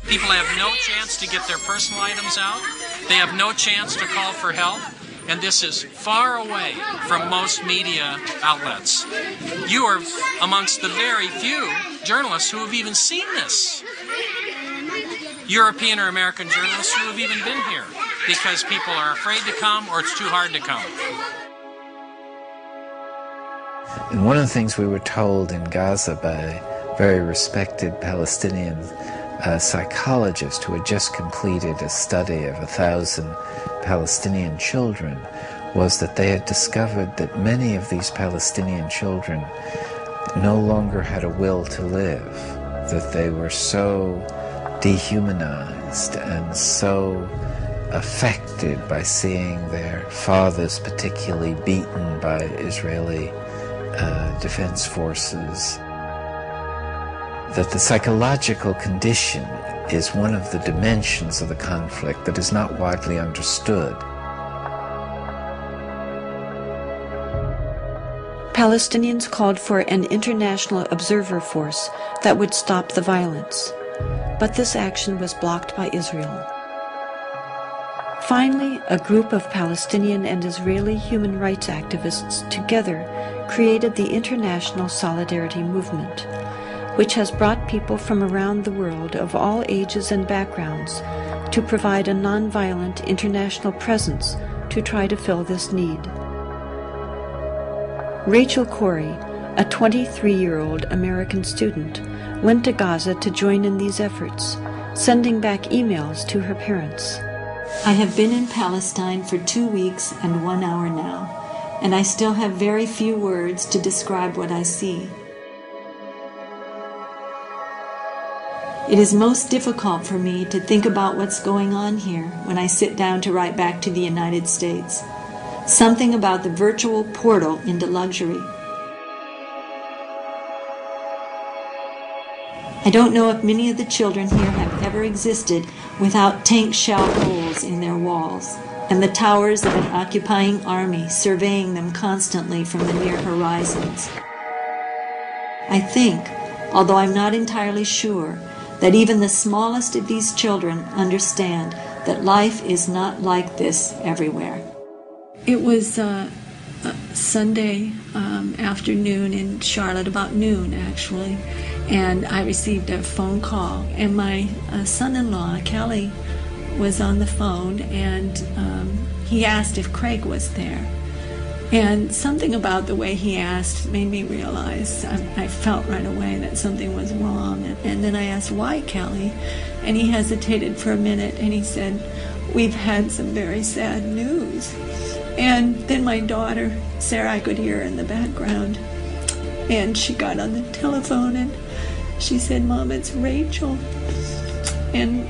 People have no chance to get their personal items out. They have no chance to call for help. And this is far away from most media outlets. You are amongst the very few journalists who have even seen this. European or American journalists who have even been here because people are afraid to come or it's too hard to come. And one of the things we were told in Gaza by a very respected Palestinian psychologist who had just completed a study of 1,000 Palestinian children was that they had discovered that many of these Palestinian children no longer had a will to live, that they were so dehumanized and so affected by seeing their fathers particularly beaten by Israeli defense forces, that the psychological condition is one of the dimensions of the conflict that is not widely understood. Palestinians called for an international observer force that would stop the violence, but this action was blocked by Israel. Finally, a group of Palestinian and Israeli human rights activists together created the International Solidarity Movement, which has brought people from around the world of all ages and backgrounds to provide a nonviolent international presence to try to fill this need. Rachel Corrie, a 23-year-old American student, went to Gaza to join in these efforts, sending back emails to her parents. I have been in Palestine for 2 weeks and 1 hour now, and I still have very few words to describe what I see. It is most difficult for me to think about what's going on here when I sit down to write back to the United States. Something about the virtual portal into luxury. I don't know if many of the children here have ever existed without tank shell holes in their walls, and the towers of an occupying army surveying them constantly from the near horizons. I think, although I'm not entirely sure, that even the smallest of these children understand that life is not like this everywhere. It was Sunday afternoon in Charlotte, about noon actually, and I received a phone call, and my son-in-law, Kelly, was on the phone, and he asked if Craig was there. And something about the way he asked made me realize, I felt right away that something was wrong. And then I asked, why, Kelly? And he hesitated for a minute, and he said, we've had some very sad news. And then my daughter, Sarah, I could hear her in the background, and she got on the telephone, and she said, Mom, it's Rachel. And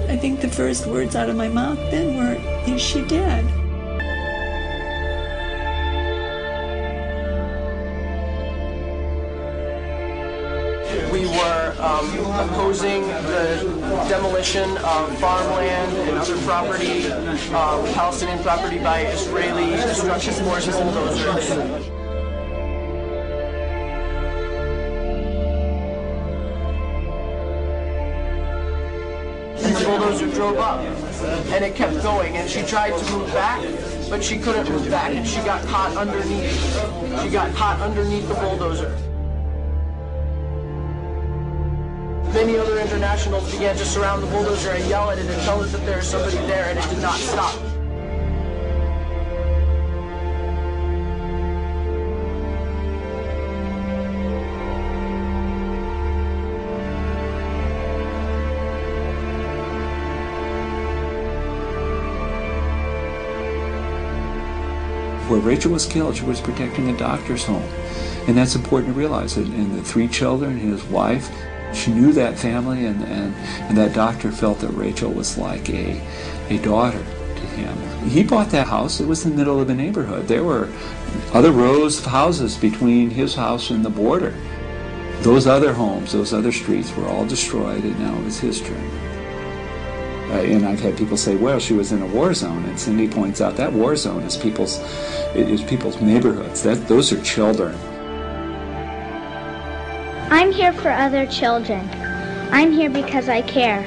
I think the first words out of my mouth then were, is she dead? We were opposing the demolition of farmland and other property, Palestinian property by Israeli destruction forces and bulldozers. And the bulldozer drove up, and it kept going, and she tried to move back, but she couldn't move back, and she got caught underneath. She got caught underneath the bulldozer. Many other internationals began to surround the bulldozer and yell at it and tell us that there is somebody there, and it did not stop. Where Rachel was killed, she was protecting a doctor's home. And that's important to realize. And the 3 children, his wife, she knew that family, and that doctor felt that Rachel was like a daughter to him. He bought that house. It was in the middle of the neighborhood. There were other rows of houses between his house and the border. Those other homes, those other streets were all destroyed, and now it was his turn. And I've had people say, well, she was in a war zone, and Cindy points out that war zone is people's neighborhoods. Those are children. I'm here for other children. I'm here because I care.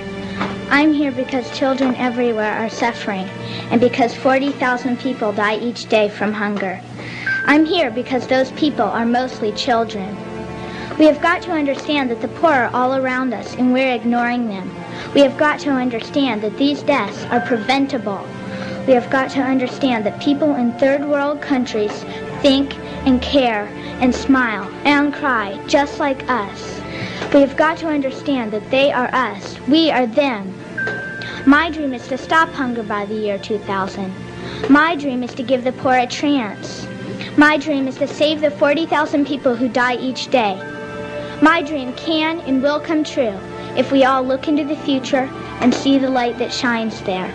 I'm here because children everywhere are suffering, and because 40,000 people die each day from hunger. I'm here because those people are mostly children. We have got to understand that the poor are all around us and we're ignoring them. We have got to understand that these deaths are preventable. We have got to understand that people in third world countries think and care and smile and cry just like us. We have got to understand that they are us. We are them. My dream is to stop hunger by the year 2000. My dream is to give the poor a chance. My dream is to save the 40,000 people who die each day. My dream can and will come true if we all look into the future and see the light that shines there.